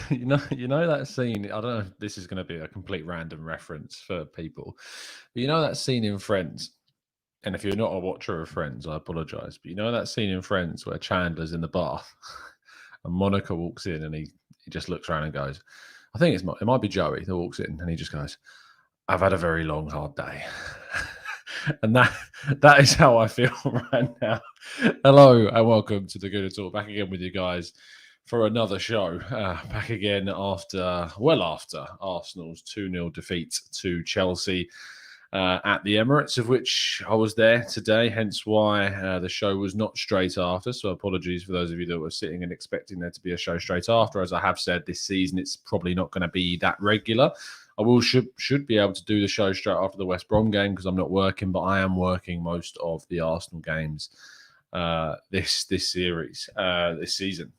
you know that scene. I don't know if this is going to be a complete random reference for people, but you know that scene in Friends. And if you're not a watcher of Friends, I apologize. But you know that scene in Friends where Chandler's in the bath and Monica walks in and he just looks around and goes, I think it might be Joey that walks in and he just goes, I've had a very long, hard day. And that is how I feel right now. Hello and welcome to the Gooner Talk. Back again with you guys for another show. Back again after Arsenal's 2-0 defeat to Chelsea at the Emirates, of which I was there today, hence why the show was not straight after. So apologies for those of you that were sitting and expecting there to be a show straight after. As I have said, this season it's probably not going to be that regular. I should be able to do the show straight after the West Brom game because I'm not working, but I am working most of the Arsenal games this season.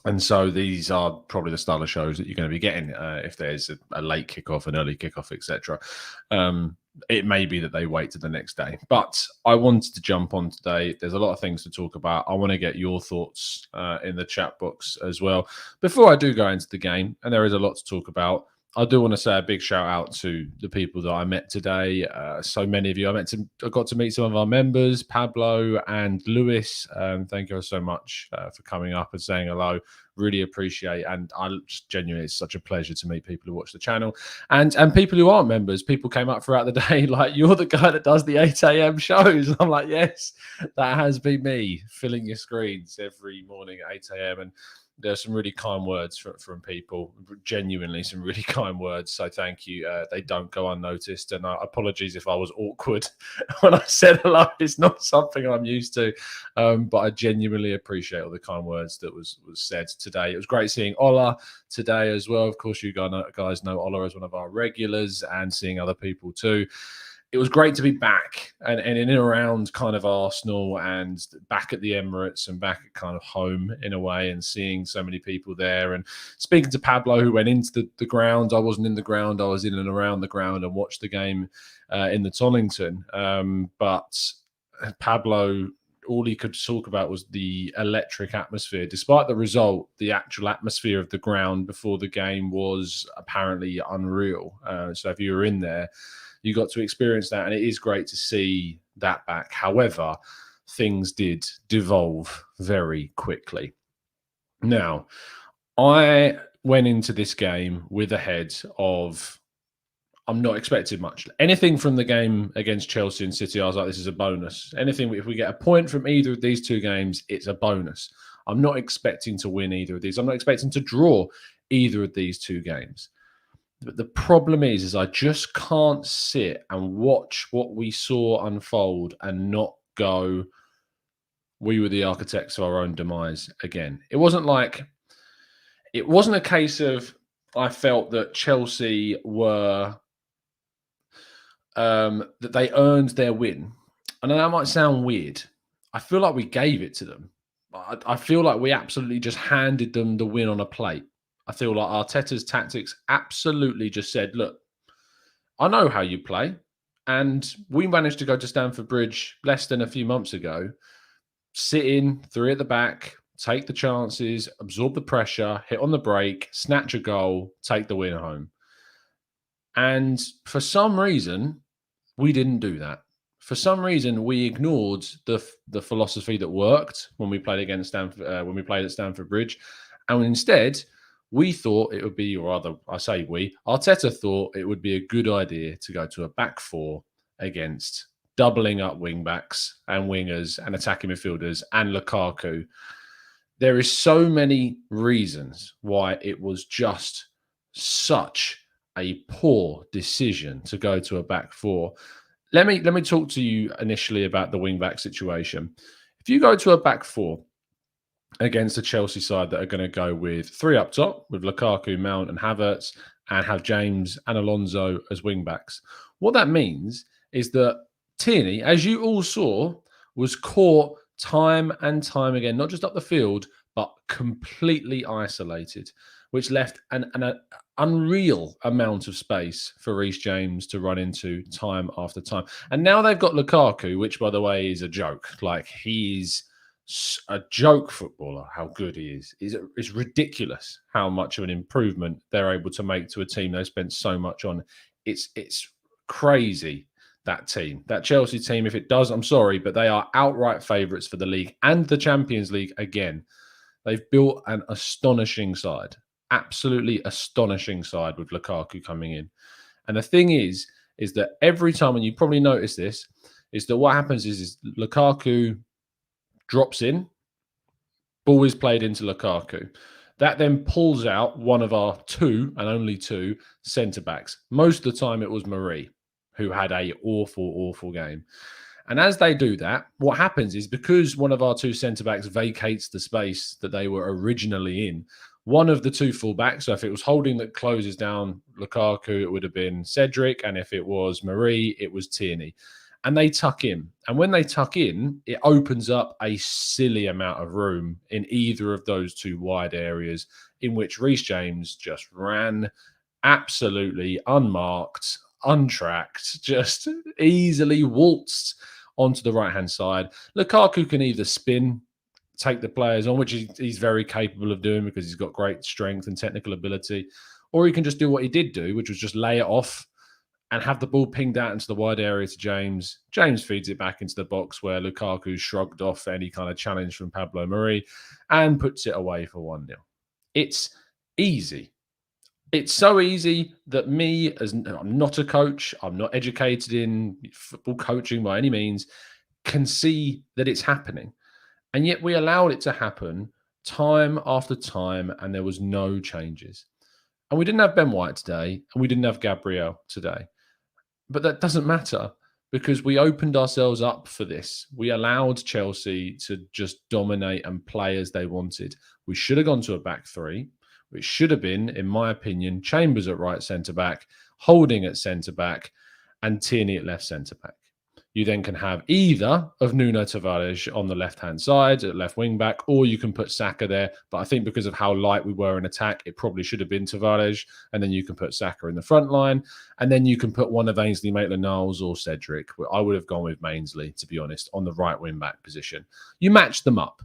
And so these are probably the style of shows that you're going to be getting if there's a late kickoff, an early kickoff, etc. It may be that they wait to the next day. But I wanted to jump on today. There's a lot of things to talk about. I want to get your thoughts in the chat box as well. Before I do go into the game, and there is a lot to talk about, I do want to say a big shout out to the people that I met today. So many of you. I got to meet some of our members, Pablo and Lewis. Thank you so much for coming up and saying hello. Really appreciate, and I just genuinely, it's such a pleasure to meet people who watch the channel and people who aren't members. People came up throughout the day, like, you're the guy that does the 8 a.m. shows. I'm like, yes, that has been me, filling your screens every morning at 8 a.m. and there's some really kind words from people, genuinely some really kind words. So thank you. They don't go unnoticed. And apologies if I was awkward when I said hello. It's not something I'm used to. But I genuinely appreciate all the kind words that was said today. It was great seeing Ola today as well. Of course, you guys know Ola as one of our regulars and seeing other people too. It was great to be back and in and around kind of Arsenal and back at the Emirates and back at kind of home in a way and seeing so many people there and speaking to Pablo who went into the ground. I wasn't in the ground. I was in and around the ground and watched the game in the Tollington. But Pablo, all he could talk about was the electric atmosphere. Despite the result, the actual atmosphere of the ground before the game was apparently unreal. So if you were in there, you got to experience that, and it is great to see that back. However, things did devolve very quickly. Now, I went into this game with a head of, I'm not expecting much. Anything from the game against Chelsea and City, I was like, this is a bonus. Anything, if we get a point from either of these two games, it's a bonus. I'm not expecting to win either of these. I'm not expecting to draw either of these two games. But the problem is I just can't sit and watch what we saw unfold and not go, we were the architects of our own demise again. It wasn't a case of I felt that Chelsea were, that they earned their win. I know that might sound weird. I feel like we gave it to them. I feel like we absolutely just handed them the win on a plate. I feel like Arteta's tactics absolutely just said, look, I know how you play. And we managed to go to Stamford Bridge less than a few months ago, sit in, 3 at the back, take the chances, absorb the pressure, hit on the break, snatch a goal, take the win home. And for some reason, we didn't do that. For some reason, we ignored the philosophy that worked when we played against Stamford, when we played at Stamford Bridge. And instead, we thought it would be, or rather, I say we, Arteta thought it would be a good idea to go to a back four against doubling up wing-backs and wingers and attacking midfielders and Lukaku. There is so many reasons why it was just such a poor decision to go to a back four. Let me talk to you initially about the wing-back situation. If you go to a back four against the Chelsea side that are going to go with 3 up top, with Lukaku, Mount and Havertz, and have James and Alonso as wing-backs, what that means is that Tierney, as you all saw, was caught time and time again, not just up the field, but completely isolated, which left an unreal amount of space for Reece James to run into time after time. And now they've got Lukaku, which, by the way, is a joke. Like, he's a joke footballer, how good he is. It's ridiculous how much of an improvement they're able to make to a team they spent so much on. It's crazy, that team, that Chelsea team. If it does, I'm sorry, but they are outright favourites for the league and the Champions League again. They've built an astonishing side, absolutely astonishing side with Lukaku coming in. And the thing is that every time, and you probably notice this, is that what happens is Lukaku drops in, ball is played into Lukaku. That then pulls out one of our two, and only two, centre backs. Most of the time it was Marie, who had a awful, awful game. And as they do that, what happens is, because one of our two centre backs vacates the space that they were originally in, one of the two full backs, so if it was Holding that closes down Lukaku, it would have been Cedric. And if it was Marie, it was Tierney. And they tuck in. And when they tuck in, it opens up a silly amount of room in either of those two wide areas, in which Reece James just ran absolutely unmarked, untracked, just easily waltzed onto the right-hand side. Lukaku can either spin, take the players on, which he's very capable of doing because he's got great strength and technical ability, or he can just do what he did do, which was just lay it off and have the ball pinged out into the wide area to James. James feeds it back into the box where Lukaku shrugged off any kind of challenge from Pablo Mari and puts it away for 1-0. It's easy. It's so easy that me, as I'm not a coach, I'm not educated in football coaching by any means, can see that it's happening. And yet we allowed it to happen time after time, and there was no changes. And we didn't have Ben White today, and we didn't have Gabriel today. But that doesn't matter, because we opened ourselves up for this. We allowed Chelsea to just dominate and play as they wanted. We should have gone to a back three, which should have been, in my opinion, Chambers at right centre-back, Holding at centre-back, and Tierney at left centre-back. You then can have either of Nuno Tavares on the left-hand side at left wing-back, or you can put Saka there. But I think because of how light we were in attack, it probably should have been Tavares. And then you can put Saka in the front line. And then you can put one of Ainsley Maitland-Niles or Cedric. I would have gone with Mainsley, to be honest, on the right wing-back position. You match them up.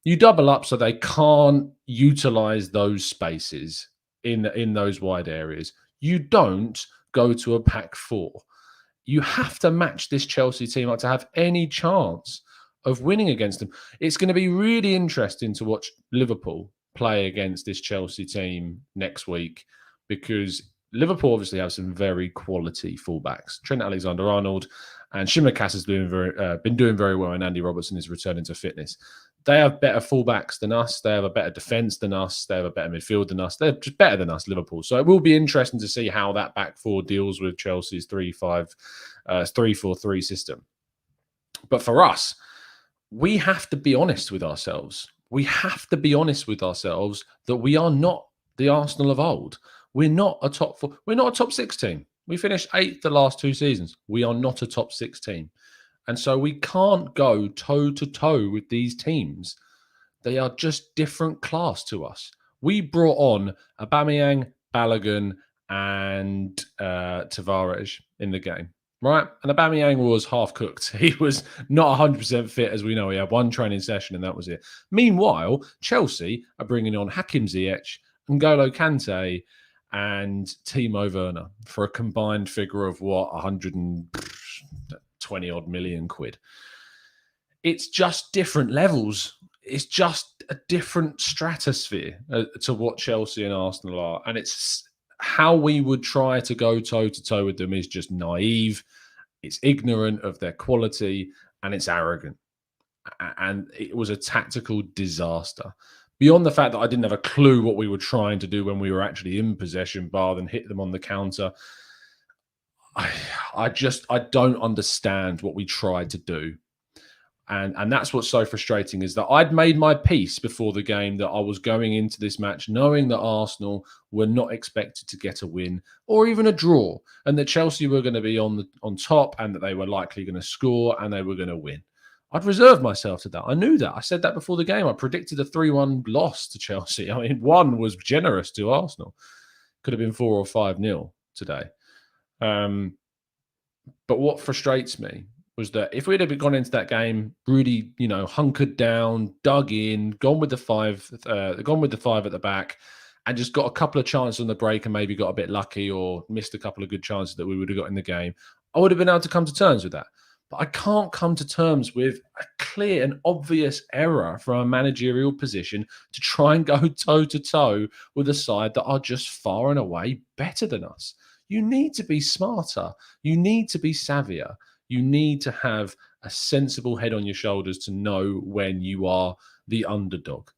You double up so they can't utilise those spaces in those wide areas. You don't go to a back four. You have to match this Chelsea team up to have any chance of winning against them. It's going to be really interesting to watch Liverpool play against this Chelsea team next week, because Liverpool obviously have some very quality fullbacks. Trent Alexander-Arnold and Shimaka's has been doing very well, and Andy Robertson is returning to fitness. They have better fullbacks than us. They have a better defence than us. They have a better midfield than us. They're just better than us, Liverpool. So it will be interesting to see how that back four deals with Chelsea's 3-4-3 system. But for us, we have to be honest with ourselves. We have to be honest with ourselves that we are not the Arsenal of old. We're not a top four. We're not a top six team. We finished 8th the last 2 seasons. We are not a top 6 team. And so we can't go toe-to-toe with these teams. They are just different class to us. We brought on Aubameyang, Balogun, and Tavares in the game, right? And Aubameyang was half-cooked. He was not 100% fit, as we know. He had 1 training session, and that was it. Meanwhile, Chelsea are bringing on Hakim Ziyech, N'Golo Kante, and Timo Werner for a combined figure of, 120 odd million quid. It's just different levels. It's just a different stratosphere to what Chelsea and Arsenal are. And it's how we would try to go toe-to-toe with them is just naive. It's ignorant of their quality, and it's arrogant. And it was a tactical disaster. Beyond the fact that I didn't have a clue what we were trying to do when we were actually in possession, bar than hit them on the counter. I don't understand what we tried to do. And that's what's so frustrating, is that I'd made my peace before the game that I was going into this match knowing that Arsenal were not expected to get a win or even a draw, and that Chelsea were going to be on top, and that they were likely going to score and they were going to win. I'd reserved myself to that. I knew that. I said that before the game. I predicted a 3-1 loss to Chelsea. I mean, 1 was generous to Arsenal. Could have been 4 or 5-0 today. But what frustrates me was that if we'd have gone into that game really, hunkered down, dug in, gone with the five at the back, and just got a couple of chances on the break and maybe got a bit lucky or missed a couple of good chances that we would have got in the game, I would have been able to come to terms with that. But I can't come to terms with a clear and obvious error from a managerial position to try and go toe-to-toe with a side that are just far and away better than us. You need to be smarter. You need to be savvier. You need to have a sensible head on your shoulders to know when you are the underdog.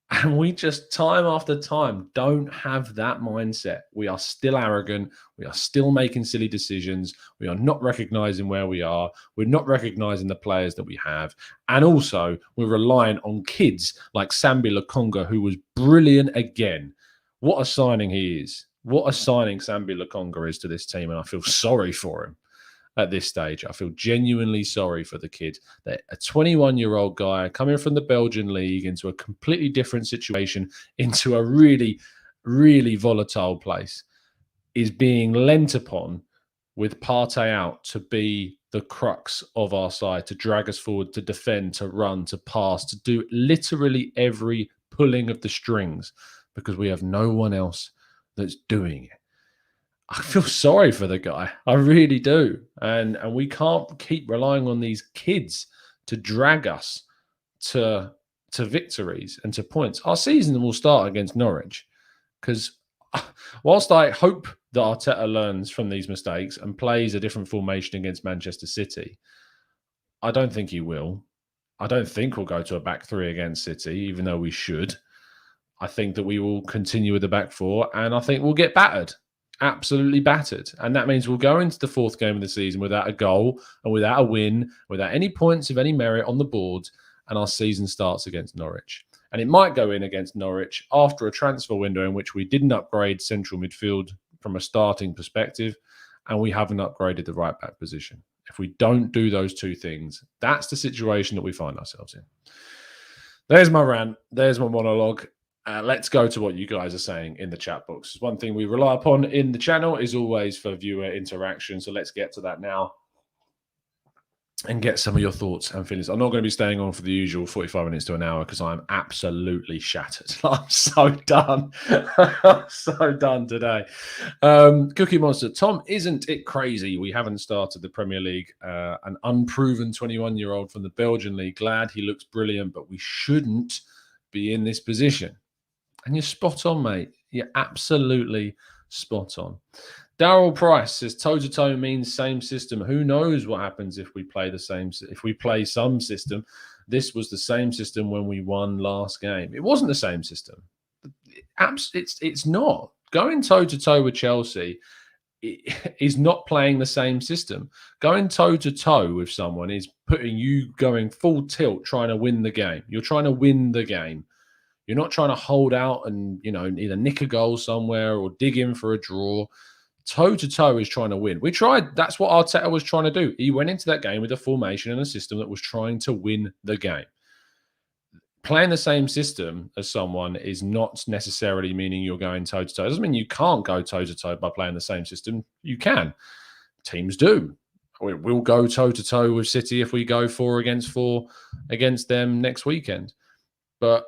And we just, time after time, don't have that mindset. We are still arrogant. We are still making silly decisions. We are not recognizing where we are. We're not recognizing the players that we have. And also, we're relying on kids like Sambi Lokonga, who was brilliant again. What a signing he is. What a signing Sambi Lokonga is to this team. And I feel sorry for him. At this stage, I feel genuinely sorry for the kid. That a 21-year-old guy coming from the Belgian league into a completely different situation, into a really, really volatile place, is being lent upon with Partey out to be the crux of our side, to drag us forward, to defend, to run, to pass, to do literally every pulling of the strings, because we have no one else that's doing it. I feel sorry for the guy. I really do. And we can't keep relying on these kids to drag us to victories and to points. Our season will start against Norwich, because whilst I hope that Arteta learns from these mistakes and plays a different formation against Manchester City, I don't think he will. I don't think we'll go to a back three against City, even though we should. I think that we will continue with the back four, and I think we'll get battered. Absolutely battered. And that means we'll go into the fourth game of the season without a goal and without a win, without any points of any merit on the board, and our season starts against Norwich. And it might go in against Norwich after a transfer window in which we didn't upgrade central midfield from a starting perspective, and we haven't upgraded the right back position. If we don't do those two things, that's the situation that we find ourselves in. There's my rant. There's my monologue. Let's go to what you guys are saying in the chat box. One thing we rely upon in the channel is always for viewer interaction. So let's get to that now and get some of your thoughts and feelings. I'm not going to be staying on for the usual 45 minutes to an hour because I'm absolutely shattered. I'm so done. I'm so done today. Cookie Monster. Tom, isn't it crazy we haven't started the Premier League? An unproven 21-year-old from the Belgian league. Glad he looks brilliant, but we shouldn't be in this position. And you're spot on, mate. You're absolutely spot on. Daryl Price says toe-to-toe means same system. Who knows what happens if we play the same? If we play some system, this was the same system when we won last game. It wasn't the same system. It's not. Going toe-to-toe with Chelsea is not playing the same system. Going toe-to-toe with someone is putting you going full tilt, trying to win the game. You're trying to win the game. You're not trying to hold out and, either nick a goal somewhere or dig in for a draw. Toe-to-toe is trying to win. We tried. That's what Arteta was trying to do. He went into that game with a formation and a system that was trying to win the game. Playing the same system as someone is not necessarily meaning you're going toe-to-toe. It doesn't mean you can't go toe-to-toe by playing the same system. You can. Teams do. We'll go toe-to-toe with City if we go 4 against 4 against them next weekend. But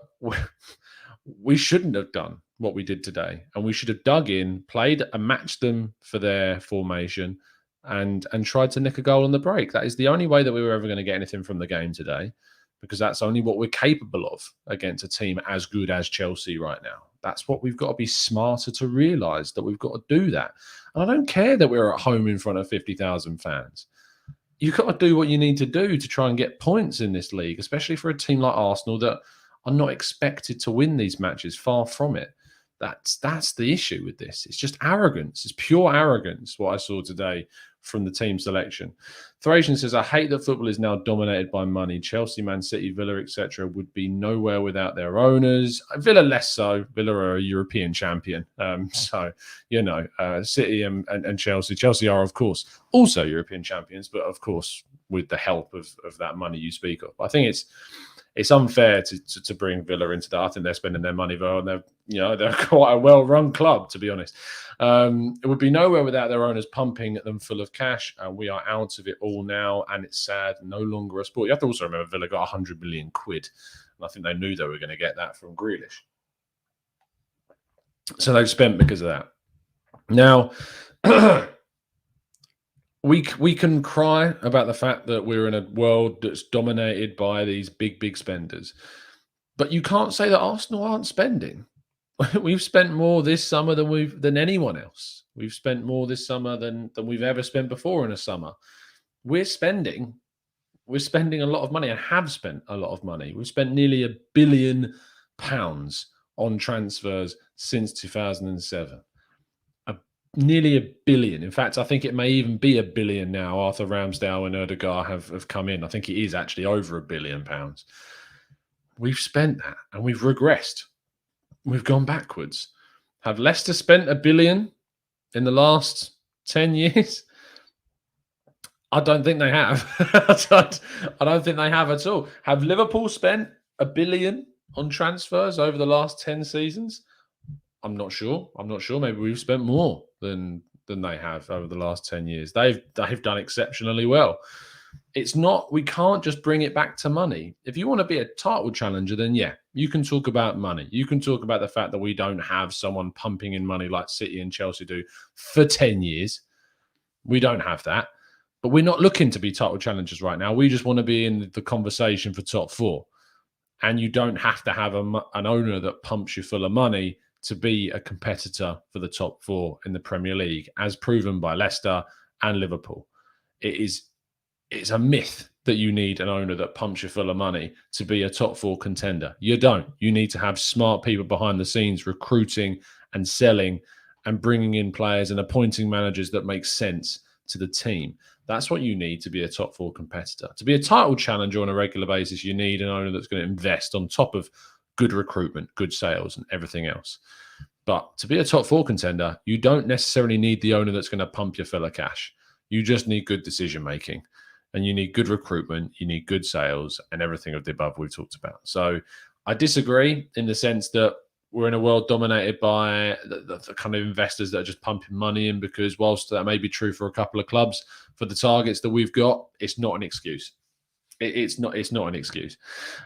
we shouldn't have done what we did today. And we should have dug in, played and matched them for their formation and tried to nick a goal on the break. That is the only way that we were ever going to get anything from the game today, because that's only what we're capable of against a team as good as Chelsea right now. That's what we've got to be smarter to realise, that we've got to do that. And I don't care that we're at home in front of 50,000 fans. You've got to do what you need to do to try and get points in this league, especially for a team like Arsenal that are not expected to win these matches. Far from it. That's the issue with this. It's just arrogance. It's pure arrogance, what I saw today from the team selection. Thracian says, I hate that football is now dominated by money. Chelsea, Man City, Villa, etc. would be nowhere without their owners. Villa less so. Villa are a European champion. City and Chelsea. Chelsea are, of course, also European champions, but of course, with the help of that money you speak of. I think it's unfair to bring Villa into that. I think they're spending their money well, and they're quite a well-run club, to be honest. It would be nowhere without their owners pumping them full of cash, and we are out of it all now, and it's sad. No longer a sport. You have to also remember Villa got 100 million quid, and I think they knew they were going to get that from Grealish. So they've spent because of that. Now, we can cry about the fact that we're in a world that's dominated by these big spenders, but you can't say that Arsenal aren't spending. We've spent more this summer than anyone else. We've spent more this summer than we've ever spent before in a summer. We're spending a lot of money and have spent a lot of money. We've spent nearly £1 billion on transfers since 2007. Nearly £1 billion. In fact, I think it may even be £1 billion now. Arthur Ramsdale and Erdegaard have come in. I think it is actually over £1 billion. We've spent that and we've regressed. We've gone backwards. Have Leicester spent £1 billion in the last 10 years? I don't think they have. I don't think they have at all. Have Liverpool spent £1 billion on transfers over the last 10 seasons? I'm not sure. Maybe we've spent more than they have over the last 10 years. They've done exceptionally well. It's not, we can't just bring it back to money. If you want to be a title challenger, then yeah, you can talk about money. You can talk about the fact that we don't have someone pumping in money like City and Chelsea do for 10 years. We don't have that. But we're not looking to be title challengers right now. We just want to be in the conversation for top four. And you don't have to have an owner that pumps you full of money to be a competitor for the top four in the Premier League, as proven by Leicester and Liverpool. It's a myth that you need an owner that pumps you full of money to be a top four contender. You don't. You need to have smart people behind the scenes recruiting and selling and bringing in players and appointing managers that make sense to the team. That's what you need to be a top four competitor. To be a title challenger on a regular basis, you need an owner that's going to invest on top of good recruitment, good sales, and everything else. But to be a top four contender, you don't necessarily need the owner that's going to pump your full of cash. You just need good decision making, and you need good recruitment, you need good sales, and everything of the above we've talked about. So I disagree in the sense that we're in a world dominated by the kind of investors that are just pumping money in, because whilst that may be true for a couple of clubs, for the targets that we've got, it's not an excuse. It's not an excuse.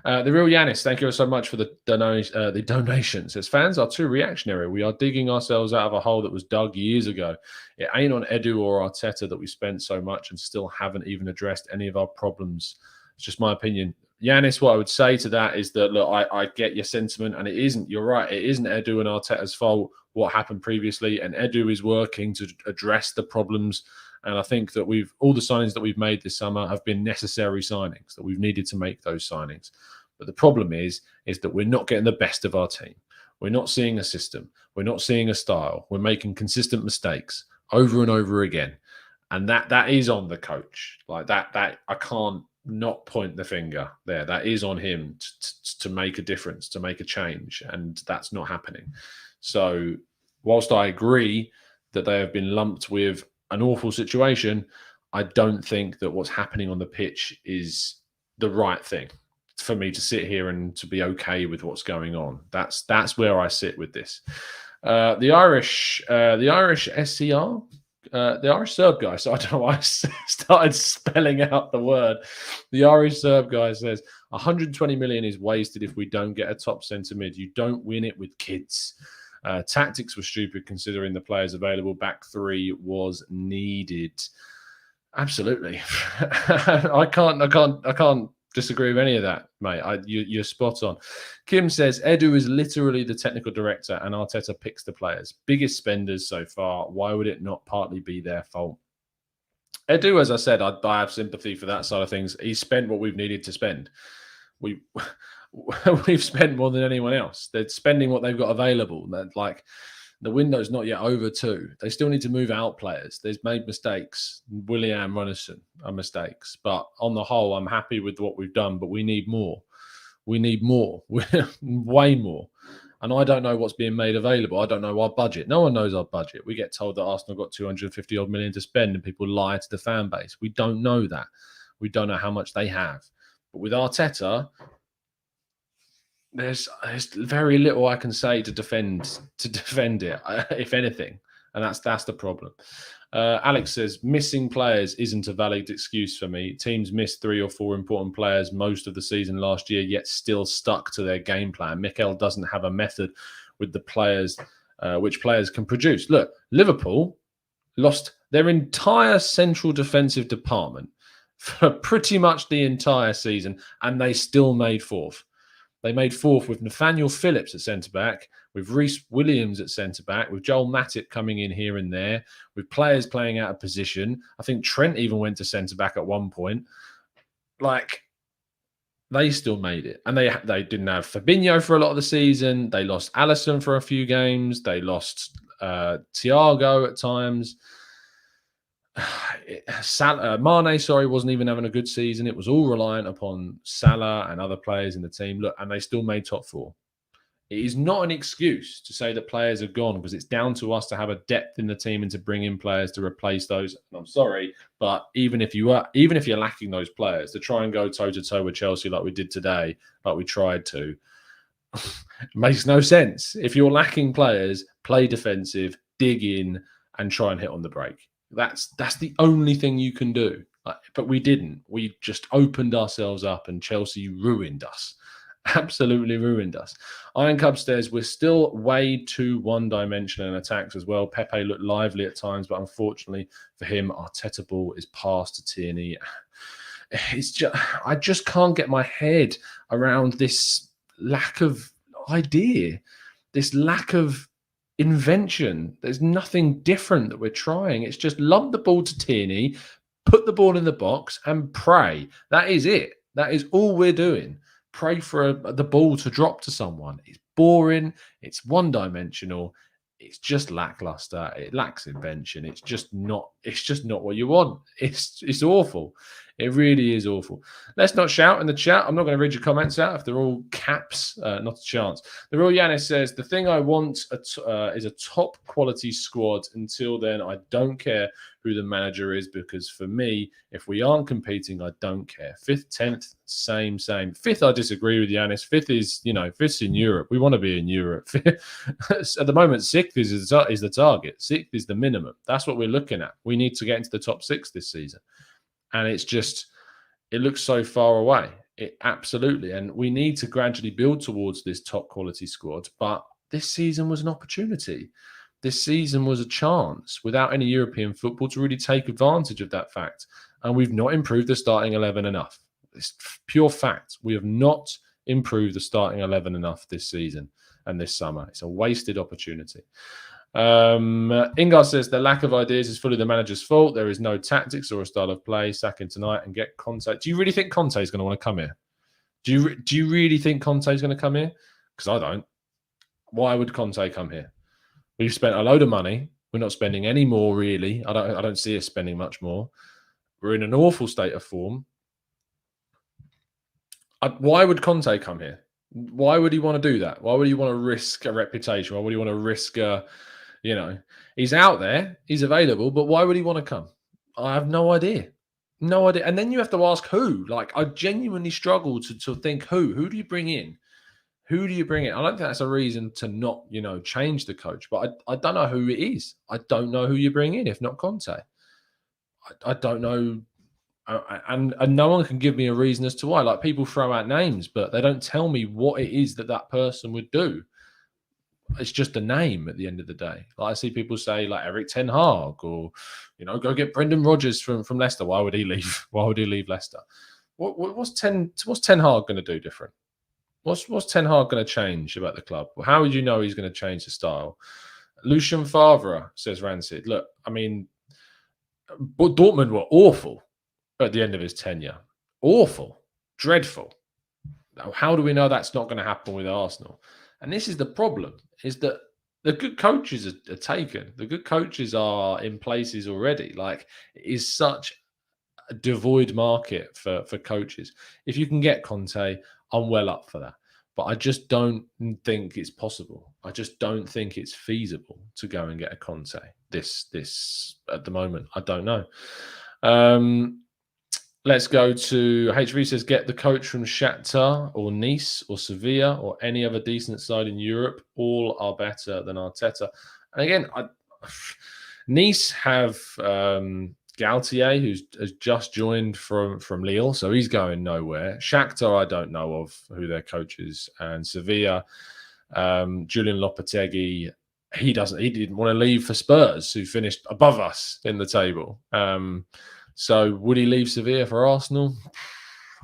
The real Yanis, thank you so much for the donations. As fans are too reactionary. We are digging ourselves out of a hole that was dug years ago. It ain't on Edu or Arteta that we spent so much and still haven't even addressed any of our problems. It's just my opinion. Yanis, what I would say to that is that, look, I get your sentiment, and it isn't, you're right, it isn't Edu and Arteta's fault what happened previously, and Edu is working to address the problems. And I think that all the signings that we've made this summer have been necessary signings, that we've needed to make those signings. But the problem is that we're not getting the best of our team. We're not seeing a system. We're not seeing a style. We're making consistent mistakes over and over again. And that is on the coach. Like that I can't not point the finger there. That is on him to make a difference, to make a change. And that's not happening. So whilst I agree that they have been lumped with an awful situation, I don't think that what's happening on the pitch is the right thing for me to sit here and to be okay with what's going on. That's where I sit with this. The Irish SCR, the Irish Serb guy. So I don't know why I started spelling out the word. The Irish Serb guy says 120 million is wasted if we don't get a top centre mid. You don't win it with kids. Tactics were stupid considering the players available. Back three was needed. Absolutely. I can't disagree with any of that, mate. You're spot on. Kim says Edu is literally the technical director and Arteta picks the players. Biggest spenders so far. Why would it not partly be their fault? Edu, as I said, I have sympathy for that side of things. He spent what we've needed to spend. We've spent more than anyone else. They're spending what they've got available. Like, the window's not yet over too. They still need to move out players. They've made mistakes. Willian, Runnison are mistakes. But on the whole, I'm happy with what we've done, but we need more. We need more. Way more. And I don't know what's being made available. I don't know our budget. No one knows our budget. We get told that Arsenal got 250 odd million to spend and people lie to the fan base. We don't know that. We don't know how much they have. But with Arteta, there's very little I can say to defend it, if anything, and that's the problem. Alex says missing players isn't a valid excuse for me. Teams missed 3 or 4 important players most of the season last year, yet still stuck to their game plan. Mikel doesn't have a method with the players, which players can produce. Look, Liverpool lost their entire central defensive department for pretty much the entire season, and they still made fourth. They made fourth with Nathaniel Phillips at centre-back, with Reece Williams at centre-back, with Joel Matip coming in here and there, with players playing out of position. I think Trent even went to centre-back at one point. Like, they still made it. And they didn't have Fabinho for a lot of the season. They lost Alisson for a few games. They lost Thiago at times. Mane, wasn't even having a good season. It was all reliant upon Salah and other players in the team. Look, and they still made top 4. It is not an excuse to say that players are gone, because it's down to us to have a depth in the team and to bring in players to replace those. And I'm sorry, but even if you're lacking those players, to try and go toe to toe with Chelsea like we did today, like we tried to, makes no sense. If you're lacking players, play defensive, dig in, and try and hit on the break. That's the only thing you can do. But we didn't. We just opened ourselves up, and Chelsea ruined us. Absolutely ruined us. Iron Cub says we're still way too one-dimensional in attacks as well. Pepe looked lively at times, but unfortunately for him, Arteta ball is passed to Tierney. I just can't get my head around this lack of idea, this lack of invention. There's nothing different that we're trying. It's just lump the ball to Tierney, put the ball in the box, and pray. That is it. That is all we're doing. Pray for the ball to drop to someone. It's boring. It's one-dimensional. It's just lackluster. It lacks invention. It's just not what you want. It's awful. It really is awful. Let's not shout in the chat. I'm not going to read your comments out if they're all caps. Not a chance. The real Yanis says, the thing I want is a top quality squad. Until then, I don't care who the manager is, because for me, if we aren't competing, I don't care. 5th, 10th, same. 5th, I disagree with Yanis. 5th is, 5th's in Europe. We want to be in Europe. At the moment, 6th is the target. 6th is the minimum. That's what we're looking at. We need to get into the top 6 this season. And it looks so far away. It absolutely. And we need to gradually build towards this top quality squad. But this season was an opportunity. This season was a chance without any European football to really take advantage of that fact. And we've not improved the starting 11 enough. It's pure fact. We have not improved the starting 11 enough this season and this summer. It's a wasted opportunity. Ingar says the lack of ideas is fully the manager's fault. There is no tactics or a style of play. Sack him tonight and get Conte. Do you really think Conte is going to want to come here? Do you really think Conte is going to come here? Because I don't. Why would Conte come here? We've spent a load of money. We're not spending any more, really. I don't see us spending much more. We're in an awful state of form. Why would Conte come here? Why would he want to do that? Why would he want to risk a reputation? Why would he want to risk he's out there, he's available, but why would he want to come? I have no idea. No idea. And then you have to ask who. Like, I genuinely struggle to think who. Who do you bring in? Who do you bring in? I don't think that's a reason to not, change the coach, but I don't know who it is. I don't know who you bring in if not Conte. I don't know. And no one can give me a reason as to why. Like, people throw out names, but they don't tell me what it is that person would do. It's just a name at the end of the day. Like, I see people say like Eric Ten Hag, or go get Brendan Rodgers from Leicester. Why would he leave? Why would he leave Leicester? What's Ten Hag going to do different? What's Ten Hag going to change about the club? How would you know he's going to change the style? Lucien Favre says Rancid. Look, I mean, Dortmund were awful at the end of his tenure. Awful, dreadful. How do we know that's not going to happen with Arsenal? And this is the problem, is that the good coaches are taken. The good coaches are in places already. Like, it is such a devoid market for coaches. If you can get Conte, I'm well up for that. But I just don't think it's possible. I just don't think it's feasible to go and get a Conte this at the moment. I don't know. Let's go to HV says, get the coach from Shakhtar or Nice or Sevilla or any other decent side in Europe. All are better than Arteta. And again, Nice have Galtier, who has just joined from Lille, so he's going nowhere. Shakhtar, I don't know of who their coach is, and Sevilla, Julian Lopetegui, he didn't want to leave for Spurs, who finished above us in the table. So would he leave Sevilla for Arsenal?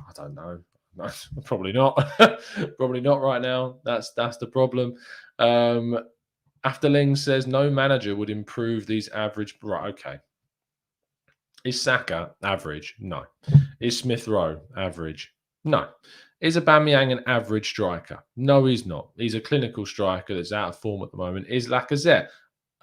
I don't know. No, probably not. Probably not right now. That's the problem. Afterling says no manager would improve these average. Right, okay. Is Saka average? No. Is Smith Rowe average? No. Is Aubameyang an average striker? No, he's not. He's a clinical striker that's out of form at the moment. Is Lacazette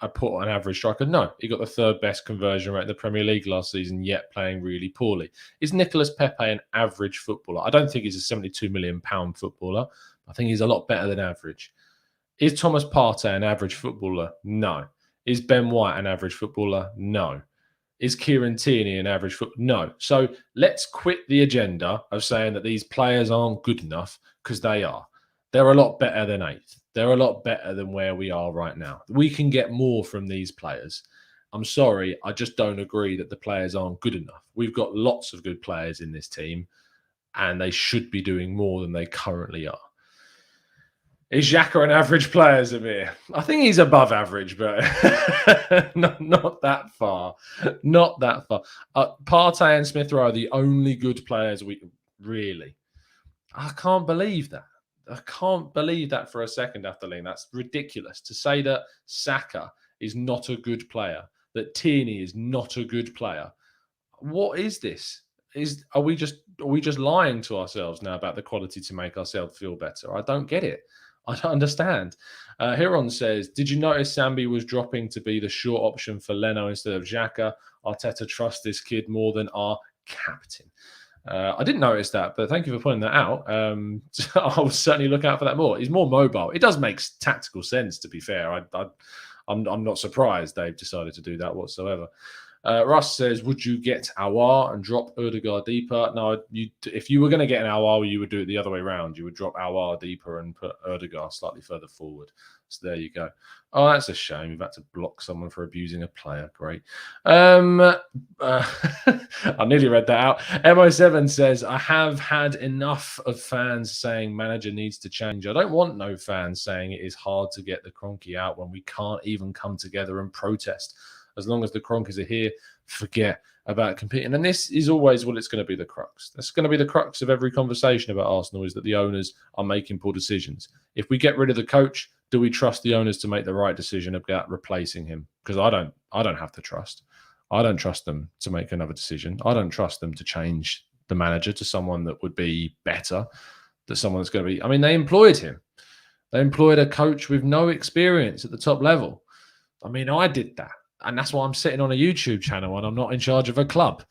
an average striker? No. He got the third best conversion rate in the Premier League last season, yet playing really poorly. Is Nicolas Pepe an average footballer? I don't think he's a £72 million footballer. I think he's a lot better than average. Is Thomas Partey an average footballer? No. Is Ben White an average footballer? No. Is Kieran Tierney an average footballer? No. So let's quit the agenda of saying that these players aren't good enough, because they are. They're a lot better than 8th. They're a lot better than where we are right now. We can get more from these players. I'm sorry, I just don't agree that the players aren't good enough. We've got lots of good players in this team, and they should be doing more than they currently are. Is Xhaka an average player, Zamir? I think he's above average, but not that far. Not that far. Partey and Smith Rowe are the only good players we really. I can't believe that. I can't believe that for a second, Afterling. That's ridiculous to say that Saka is not a good player, that Tierney is not a good player. What is this? Are we just lying to ourselves now about the quality to make ourselves feel better? I don't get it. I don't understand. Hiron says, did you notice Sambi was dropping to be the short option for Leno instead of Xhaka? Arteta trusts this kid more than our captain. I didn't notice that, but thank you for pointing that out. I'll certainly look out for that more. He's more mobile. It does make tactical sense, to be fair. I'm not surprised they've decided to do that whatsoever. Russ says, would you get Awar and drop Odegaard deeper? No, if you were going to get an Awar, you would do it the other way around. You would drop Awar deeper and put Odegaard slightly further forward. So there you go. Oh, that's a shame. You've had to block someone for abusing a player. Great. I nearly read that out. MO7 says, I have had enough of fans saying manager needs to change. I don't want no fans saying it is hard to get the Kroenke out when we can't even come together and protest. As long as the Kroenkes are here, forget about competing. And this is always what it's going to be the crux. That's going to be the crux of every conversation about Arsenal, is that the owners are making poor decisions. If we get rid of the coach, do we trust the owners to make the right decision about replacing him? Because I don't have to trust. I don't trust them to make another decision. I don't trust them to change the manager to someone that would be better, that someone that's going to be. I mean, they employed him. They employed a coach with no experience at the top level. I mean, I did that. And that's why I'm sitting on a YouTube channel and I'm not in charge of a club.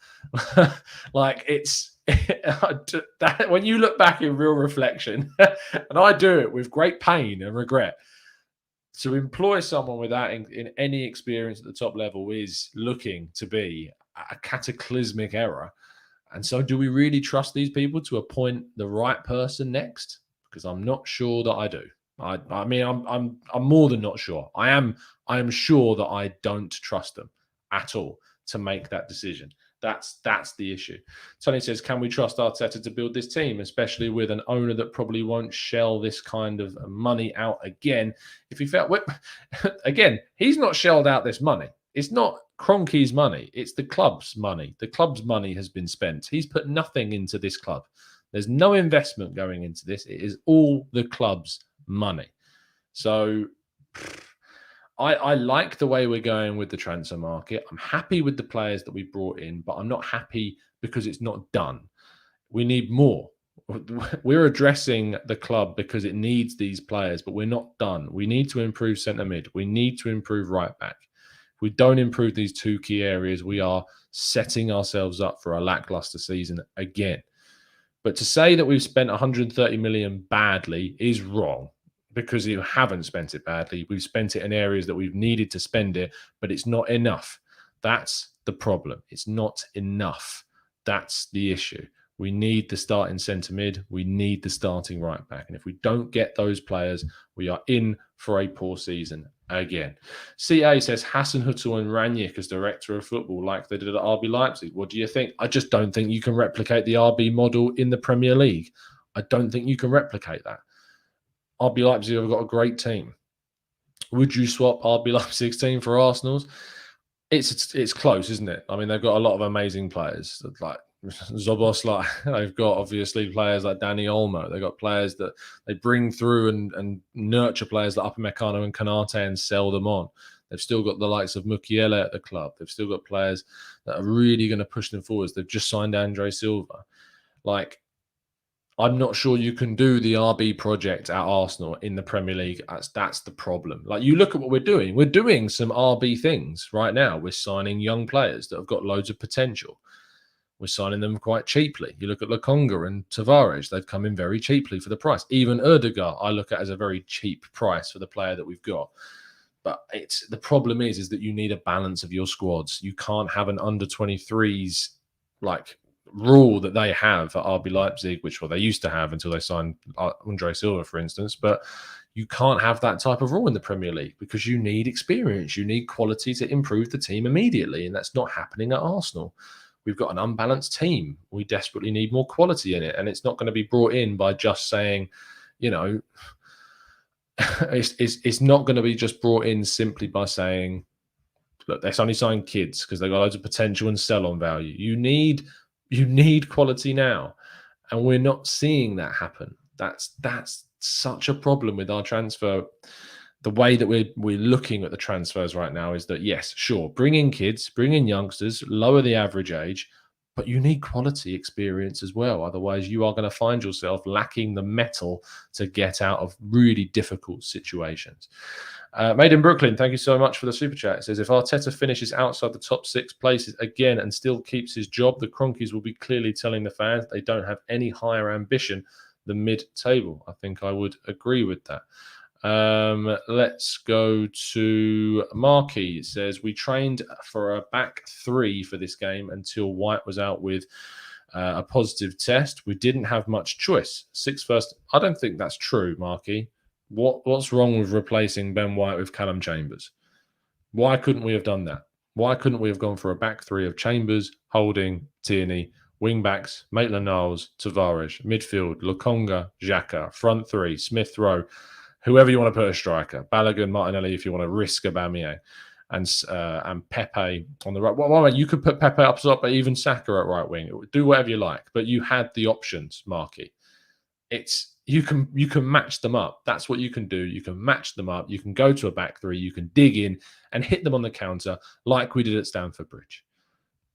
Like, it's that when you look back in real reflection, and I do it with great pain and regret, to employ someone without in any experience at the top level is looking to be a cataclysmic error. And so, do we really trust these people to appoint the right person next? Because I'm not sure that I do. I mean, I'm more than not sure. I am sure that I don't trust them at all to make that decision. That's the issue. Tony says, can we trust Arteta to build this team, especially with an owner that probably won't shell this kind of money out again? If he felt again, he's not shelled out this money. It's not Kroenke's money. It's the club's money. The club's money has been spent. He's put nothing into this club. There's no investment going into this. It is all the club's money. So I like the way we're going with the transfer market. I'm happy with the players that we brought in, but I'm not happy because it's not done. We need more. We're addressing the club because it needs these players, but we're not done. We need to improve centre mid. We need to improve right back. If we don't improve these two key areas, we are setting ourselves up for a lackluster season again. But to say that we've spent 130 million badly is wrong, because you haven't spent it badly. We've spent it in areas that we've needed to spend it, but it's not enough. That's the problem. It's not enough. That's the issue. We need the starting centre mid. We need the starting right back. And if we don't get those players, we are in for a poor season again. CA says Hassan Hüttel and Ranić as director of football, like they did at RB Leipzig. What do you think? I just don't think you can replicate the RB model in the Premier League. I don't think you can replicate that. RB Leipzig have got a great team. Would you swap RB Leipzig's team for Arsenal's? It's close, isn't it? I mean, they've got a lot of amazing players, like Szoboszlai. They've got obviously players like Dani Olmo. They've got players that they bring through and nurture players like Upamecano and Konate and sell them on. They've still got the likes of Mukiele at the club. They've still got players that are really going to push them forwards. They've just signed Andre Silva. Like, I'm not sure you can do the RB project at Arsenal in the Premier League. That's the problem. Like, you look at what we're doing. We're doing some RB things right now. We're signing young players that have got loads of potential. We're signing them quite cheaply. You look at Lokonga and Tavares. They've come in very cheaply for the price. Even Erdegaard, I look at as a very cheap price for the player that we've got. But the problem is that you need a balance of your squads. You can't have an under-23s like rule that they have at RB Leipzig, which they used to have until they signed Andre Silva, for instance. But you can't have that type of rule in the Premier League because you need experience. You need quality to improve the team immediately, and that's not happening at Arsenal. We've got an unbalanced team. We desperately need more quality in it, and it's not going to be brought in by just saying, you know, it's not going to be just brought in simply by saying, look, they're only signing kids because they've got loads of potential and sell-on value. You need quality now, and we're not seeing that happen. That's such a problem with our transfer. The way that we're looking at the transfers right now is that, yes, sure, bring in kids, bring in youngsters, lower the average age, but you need quality experience as well. Otherwise, you are going to find yourself lacking the mettle to get out of really difficult situations. Made in Brooklyn, thank you so much for the super chat. It says, if Arteta finishes outside the top 6 places again and still keeps his job, the Cronkies will be clearly telling the fans they don't have any higher ambition than mid-table. I think I would agree with that. Let's go to Markey. It says, we trained for a back 3 for this game until White was out with a positive test. We didn't have much choice. 6 first. I don't think that's true, Markey. What's wrong with replacing Ben White with Callum Chambers? Why couldn't we have done that? Why couldn't we have gone for a back 3 of Chambers, Holding, Tierney, wing backs, Maitland-Niles, Tavares, midfield, Lokonga, Xhaka, front 3, Smith Rowe, whoever you want to put a striker, Balogun, Martinelli, if you want to risk Aubameyang, and Pepe on the right. Well, you could put Pepe up top, but even Saka at right wing. Do whatever you like, but you had the options, Marky. You can match them up. That's what you can do. You can match them up. You can go to a back 3. You can dig in and hit them on the counter like we did at Stamford Bridge.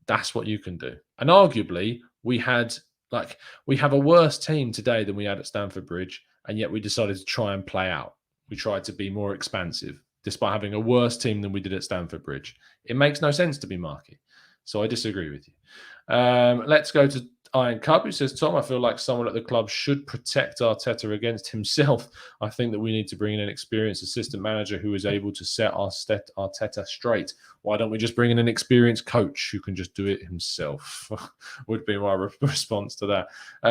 That's what you can do. And arguably, we have a worse team today than we had at Stamford Bridge, and yet we decided to try and play out. We tried to be more expansive, despite having a worse team than we did at Stamford Bridge. It makes no sense to be Marky. So I disagree with you. Let's go to Iron Cub, who says, Tom, I feel like someone at the club should protect Arteta against himself. I think that we need to bring in an experienced assistant manager who is able to set Arteta straight. Why don't we just bring in an experienced coach who can just do it himself? Would be my response to that.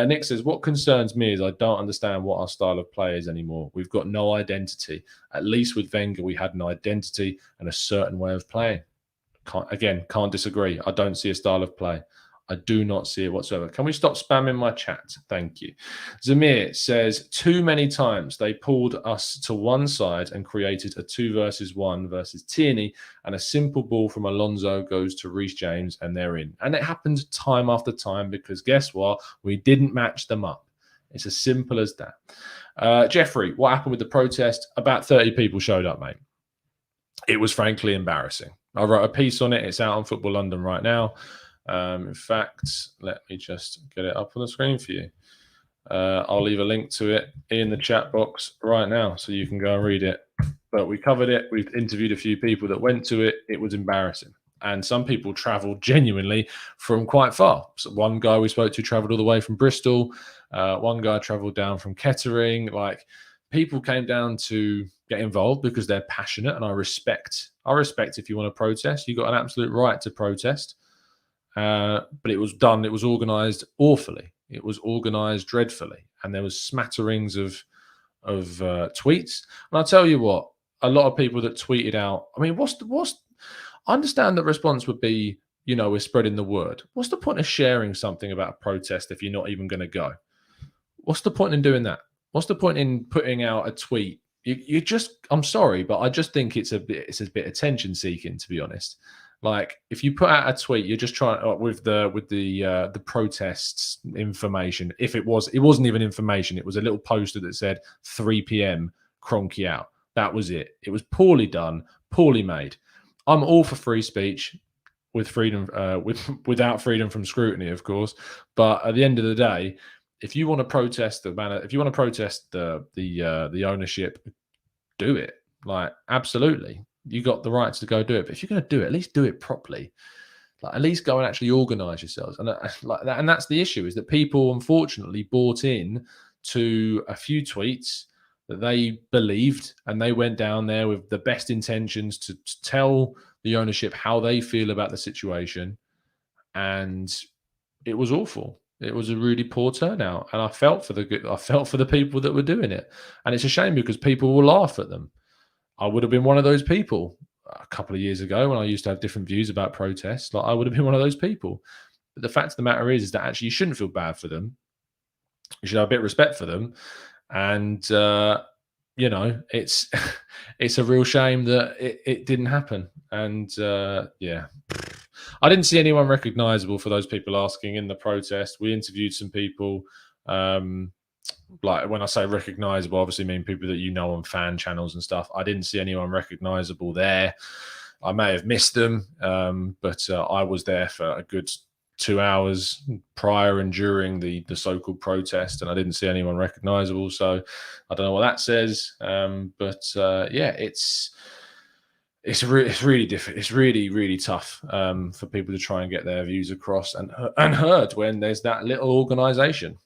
Nick says, what concerns me is I don't understand what our style of play is anymore. We've got no identity. At least with Wenger, we had an identity and a certain way of playing. Can't disagree. I don't see a style of play. I do not see it whatsoever. Can we stop spamming my chat? Thank you. Zamir says, too many times they pulled us to one side and created a 2 versus 1 versus Tierney, and a simple ball from Alonso goes to Reece James and they're in. And it happened time after time because guess what? We didn't match them up. It's as simple as that. Jeffrey, what happened with the protest? About 30 people showed up, mate. It was frankly embarrassing. I wrote a piece on it. It's out on Football London right now. In fact, let me just get it up on the screen for you. I'll leave a link to it in the chat box right now so you can go and read it. But we covered it. We've interviewed a few people that went to it. It was embarrassing. And some people traveled genuinely from quite far. So one guy we spoke to traveled all the way from Bristol. One guy traveled down from Kettering. Like, people came down to get involved because they're passionate, and I respect if you want to protest. You've got an absolute right to protest. but it was done. It was organised awfully. It was organised dreadfully, and there was smatterings of tweets. And I'll tell you what, a lot of people that tweeted out. I mean, what's? I understand that response would be, we're spreading the word. What's the point of sharing something about a protest if you're not even going to go? What's the point in doing that? What's the point in putting out a tweet? You just, I'm sorry, but I just think it's a bit attention seeking, to be honest. Like, if you put out a tweet, you're just trying with the protests information. If it wasn't even information. It was a little poster that said 3 p.m. Cronky out. That was it. It was poorly done, poorly made. I'm all for free speech with freedom, without freedom from scrutiny, of course. But at the end of the day, if you want to protest the ownership, do it. Like, absolutely, you got the rights to go do it. But if you're going to do it, at least do it properly. Like, at least go and actually organize yourselves. And like that, and that's the issue, is that people unfortunately bought in to a few tweets that they believed, and they went down there with the best intentions to tell the ownership how they feel about the situation, and it was awful. It was a really poor turnout, and I felt for the people that were doing it, and it's a shame because people will laugh at them. I would have been one of those people a couple of years ago when I used to have different views about protests. Like, I would have been one of those people. But the fact of the matter is that actually you shouldn't feel bad for them. You should have a bit of respect for them, and it's it's a real shame that it didn't happen. And yeah. I didn't see anyone recognizable for those people asking in the protest. We interviewed some people. Like, when I say recognizable, obviously mean people that on fan channels and stuff. I didn't see anyone recognizable there. I may have missed them, but I was there for a good 2 hours prior and during the so-called protest, and I didn't see anyone recognizable. So I don't know what that says. But yeah, it's really difficult. It's really, really tough for people to try and get their views across and heard when there's that little organization.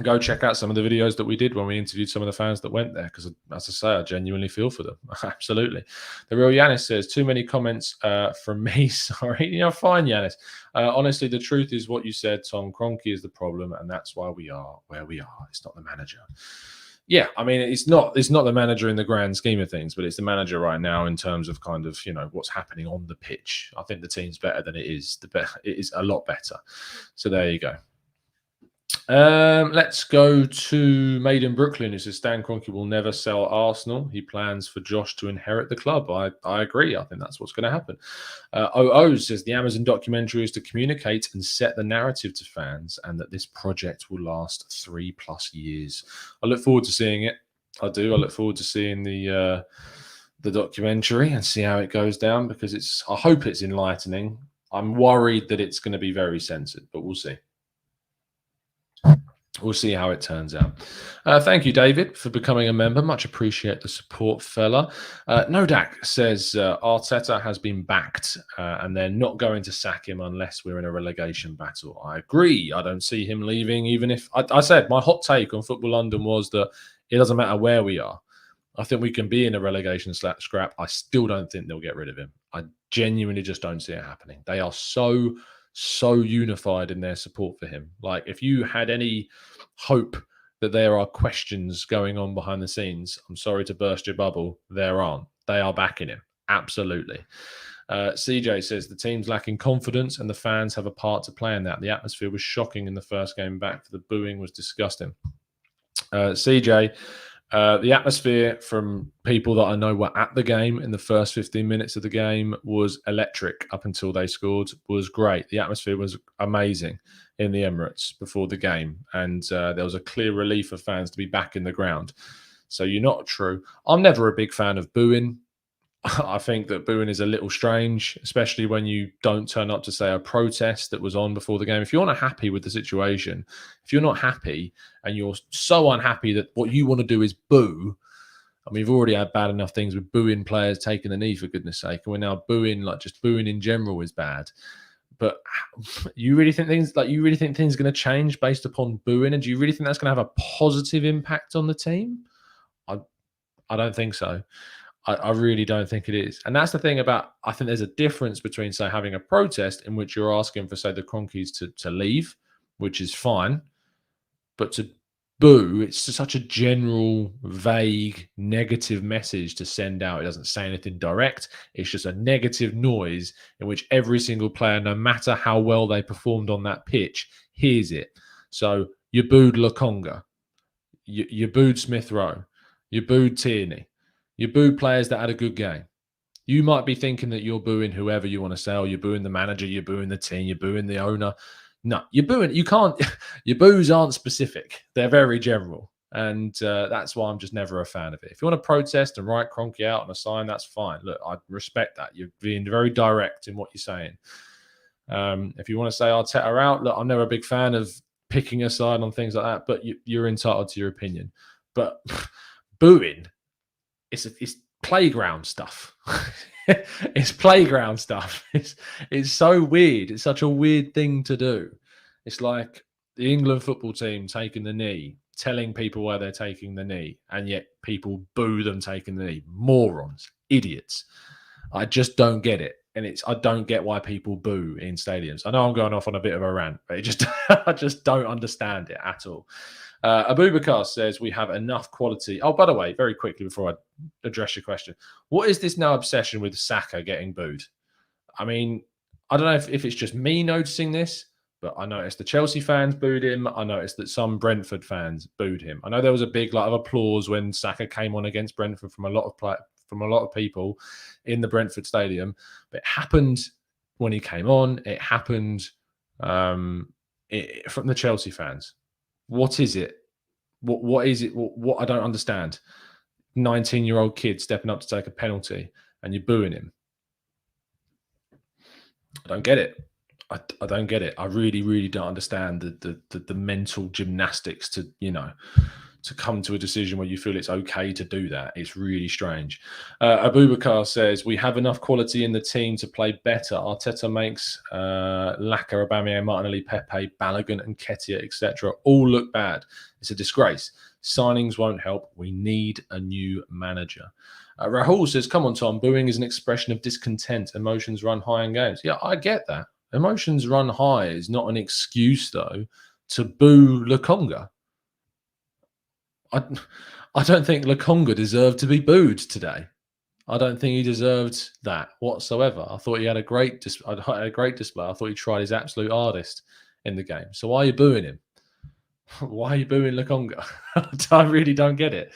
Go check out some of the videos that we did when we interviewed some of the fans that went there, because, as I say, I genuinely feel for them. Absolutely. The real Yanis says, too many comments from me. Sorry. Fine, Yanis. Honestly, the truth is what you said, Tom. Kroenke is the problem, and that's why we are where we are. It's not the manager. Yeah, I mean, it's not the manager in the grand scheme of things, but it's the manager right now in terms of kind of, what's happening on the pitch. I think the team's better than it is. It is a lot better. So there you go. Let's go to Made in Brooklyn, who says Stan Kroenke will never sell Arsenal. He plans for Josh to inherit the club. I agree. I think that's what's going to happen. OO says the Amazon documentary is to communicate and set the narrative to fans, and that this project will last 3+ years. I look forward to seeing it. I do. I look forward to seeing the documentary and see how it goes down, because I hope it's enlightening. I'm worried that it's going to be very censored, but we'll see. We'll see how it turns out. Thank you, David, for becoming a member. Much appreciate the support, fella. Nodak says Arteta has been backed and they're not going to sack him unless we're in a relegation battle. I agree. I don't see him leaving, even if... I said my hot take on Football London was that it doesn't matter where we are. I think we can be in a relegation scrap. I still don't think they'll get rid of him. I genuinely just don't see it happening. They are so unified in their support for him. Like, if you had any hope that there are questions going on behind the scenes, I'm sorry to burst your bubble, there aren't. They are backing him. Absolutely. CJ says the team's lacking confidence and the fans have a part to play in that. The atmosphere was shocking in the first game back. The booing was disgusting. CJ, the atmosphere from people that I know were at the game in the first 15 minutes of the game was electric up until they scored, was great. The atmosphere was amazing in the Emirates before the game. And there was a clear relief for fans to be back in the ground. So you're not true. I'm never a big fan of booing. I think that booing is a little strange, especially when you don't turn up to, say, a protest that was on before the game. If you're not happy with the situation, if you're not happy and you're so unhappy that what you want to do is boo, I mean, we've already had bad enough things with booing players taking the knee, for goodness sake, and we're now booing, like, just booing in general is bad. But you really think things are going to change based upon booing? And do you really think that's going to have a positive impact on the team? I don't think so. I really don't think it is. And that's the thing about, I think there's a difference between, say, having a protest in which you're asking for, say, the Cronkies to leave, which is fine, but to boo, it's such a general, vague, negative message to send out. It doesn't say anything direct. It's just a negative noise in which every single player, no matter how well they performed on that pitch, hears it. So you booed Lokonga, you booed Smith Rowe, you booed Tierney, you booed players that had a good game. You might be thinking that you're booing whoever you want to say, or you're booing the manager, you're booing the team, you're booing the owner. No, you're booing. You can't. Your boos aren't specific. They're very general, and that's why I'm just never a fan of it. If you want to protest and write Kroenke out on a sign, that's fine. Look, I respect that. You're being very direct in what you're saying. If you want to say Arteta out, look, I'm never a big fan of picking a side on things like that, but you're entitled to your opinion. But booing, it's playground stuff. It's playground stuff. It's so weird. It's such a weird thing to do. It's like the England football team taking the knee, telling people why they're taking the knee, and yet people boo them taking the knee. Morons, idiots. I just don't get it. And I don't get why people boo in stadiums. I know I'm going off on a bit of a rant, but I just don't understand it at all. Abubakar says we have enough quality. Oh, by the way, very quickly before I address your question, what is this now obsession with Saka getting booed? I mean, I don't know if it's just me noticing this, but I noticed the Chelsea fans booed him. I noticed that some Brentford fans booed him. I know there was a big lot of applause when Saka came on against Brentford from a lot of people in the Brentford stadium, but it happened when he came on. It happened from the Chelsea fans. What is it? What is it? What I don't understand. 19-year-old kid stepping up to take a penalty and you're booing him. I don't get it. I don't get it. I really, really don't understand the mental gymnastics to come to a decision where you feel it's okay to do that. It's really strange. Abubakar says, we have enough quality in the team to play better. Arteta makes Laka, Aubameyang, Martinelli, Pepe, Balogun, and Nketiah, etc. all look bad. It's a disgrace. Signings won't help. We need a new manager. Rahul says, come on, Tom. Booing is an expression of discontent. Emotions run high in games. Yeah, I get that. Emotions run high is not an excuse, though, to boo Lokonga. I don't think Lokonga deserved to be booed today. I don't think he deserved that whatsoever. I thought he had a great display. I thought he tried his absolute hardest in the game. So why are you booing him? Why are you booing Lokonga? I really don't get it.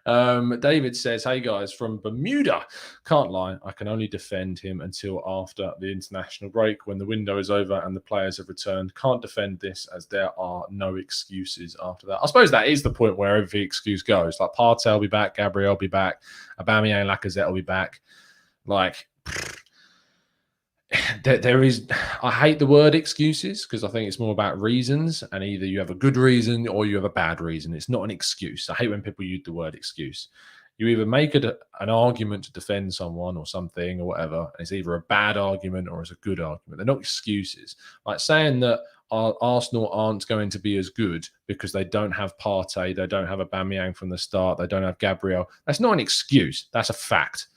David says, hey guys, from Bermuda. Can't lie, I can only defend him until after the international break when the window is over and the players have returned. Can't defend this as there are no excuses after that. I suppose that is the point where every excuse goes. Like Partey will be back, Gabriel will be back, Aubameyang, Lacazette will be back. Like, there is, I hate the word excuses because I think it's more about reasons, and either you have a good reason or you have a bad reason. It's not an excuse. I hate when people use the word excuse. You either make an argument to defend someone or something or whatever, and it's either a bad argument or it's a good argument. They're not excuses. Like saying that Arsenal aren't going to be as good because they don't have Partey, they don't have Aubameyang from the start, they don't have Gabriel. That's not an excuse. That's a fact.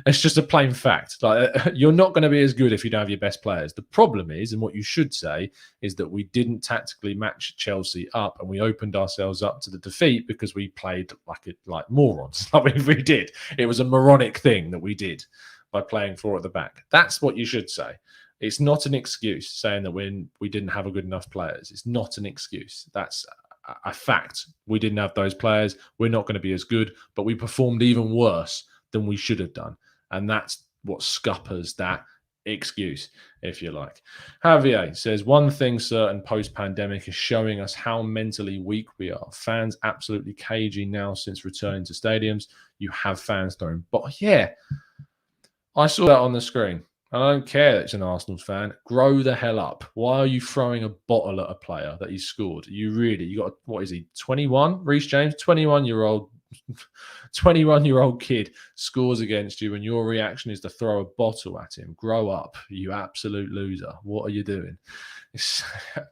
It's just a plain fact. Like, you're not going to be as good if you don't have your best players. The problem is, and what you should say, is that we didn't tactically match Chelsea up, and we opened ourselves up to the defeat because we played like morons. Like we did. It was a moronic thing that we did by playing four at the back. That's what you should say. It's not an excuse saying that we didn't have a good enough players. It's not an excuse. That's a fact. We didn't have those players. We're not going to be as good, but we performed even worse than we should have done. And that's what scuppers that excuse, if you like. Javier says, one thing certain post-pandemic is showing us how mentally weak we are. Fans absolutely cagey now since returning to stadiums. You have fans throwing, but yeah, I saw that on the screen. I don't care that it's an Arsenal fan. Grow the hell up. Why are you throwing a bottle at a player that he scored? You got, what is he, 21? Reece James, 21-year-old 21-year-old kid scores against you and your reaction is to throw a bottle at him. Grow up, you absolute loser. What are you doing? It's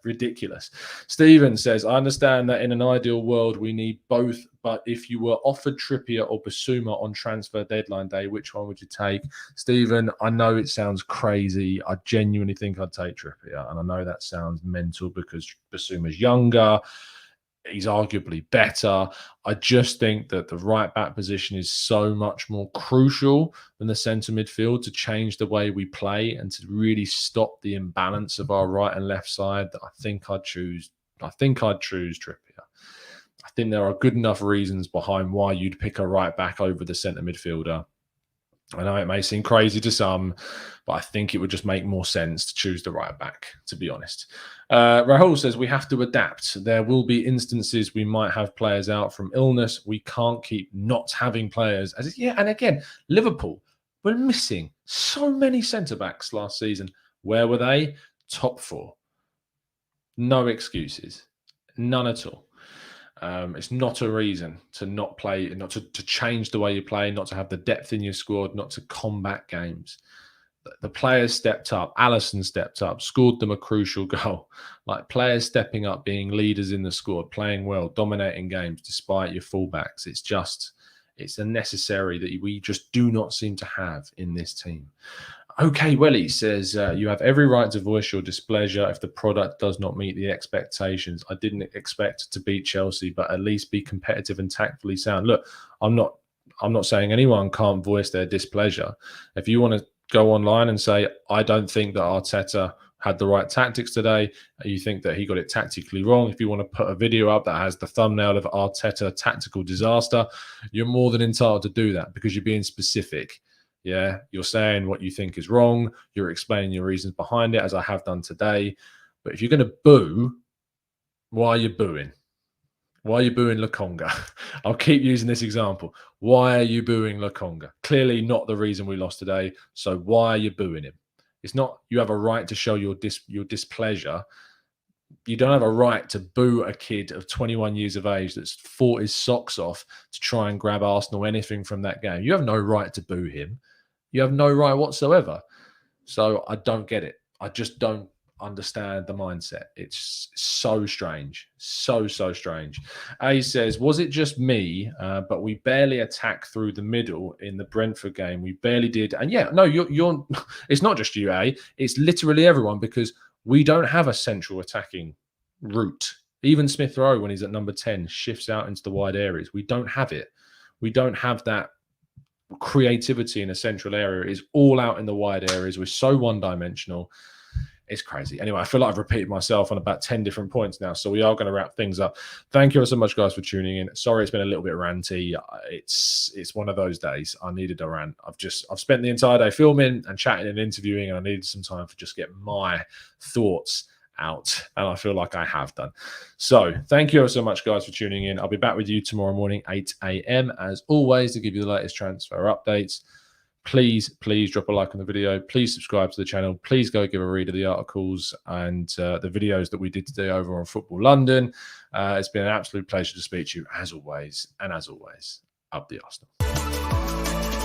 ridiculous. Stephen says, I understand that in an ideal world we need both, but if you were offered Trippier or Basuma on transfer deadline day, which one would you take? Stephen, I know it sounds crazy. I genuinely think I'd take Trippier, and I know that sounds mental because Basuma's younger. He's arguably better. I just think that the right back position is so much more crucial than the centre midfield to change the way we play and to really stop the imbalance of our right and left side. That I think I'd choose Trippier. I think there are good enough reasons behind why you'd pick a right back over the centre midfielder. I know it may seem crazy to some, but I think it would just make more sense to choose the right back, to be honest. Rahul says, we have to adapt. There will be instances we might have players out from illness. We can't keep not having players. And again, Liverpool were missing so many centre-backs last season. Where were they? Top 4. No excuses. None at all. It's not a reason to not play, not to change the way you play, not to have the depth in your squad, not to combat games. The players stepped up. Alisson stepped up, scored them a crucial goal. Like players stepping up, being leaders in the squad, playing well, dominating games despite your fullbacks. It's a necessary that we just do not seem to have in this team. Okay, Welly says, you have every right to voice your displeasure if the product does not meet the expectations. I didn't expect to beat Chelsea, but at least be competitive and tactfully sound. Look, I'm not saying anyone can't voice their displeasure. If you want to go online and say, I don't think that Arteta had the right tactics today, you think that he got it tactically wrong, if you want to put a video up that has the thumbnail of Arteta tactical disaster, you're more than entitled to do that because you're being specific. Yeah, you're saying what you think is wrong. You're explaining your reasons behind it, as I have done today. But if you're going to boo, why are you booing? Why are you booing Lokonga? I'll keep using this example. Why are you booing Lokonga? Clearly not the reason we lost today. So why are you booing him? It's not you have a right to show your displeasure. You don't have a right to boo a kid of 21 years of age that's fought his socks off to try and grab Arsenal anything from that game. You have no right to boo him. You have no right whatsoever. So I don't get it. I just don't understand the mindset. It's so strange. So strange. A says, was it just me, but we barely attack through the middle in the Brentford game? We barely did. And yeah, no, you're it's not just you, A. It's literally everyone because we don't have a central attacking route. Even Smith Rowe, when he's at number 10, shifts out into the wide areas. We don't have it. We don't have that creativity in a central area. It is all out in the wide areas. We're so one-dimensional. It's crazy. Anyway, I feel like I've repeated myself on about 10 different points now, so we are going to wrap things up. Thank you so much, guys, for tuning in. Sorry it's been a little bit ranty. It's one of those days. I needed a rant. I've spent the entire day filming and chatting and interviewing, and I needed some time for just get my thoughts out, and I feel like I have done. So thank you so much, guys, for tuning in. I'll be back with you tomorrow morning, 8 a.m. as always, to give you the latest transfer updates. Please drop a like on the video. Please subscribe to the channel. Please go give a read of the articles and the videos that we did today over on Football London. It's been an absolute pleasure to speak to you as always, and as always, up the Arsenal.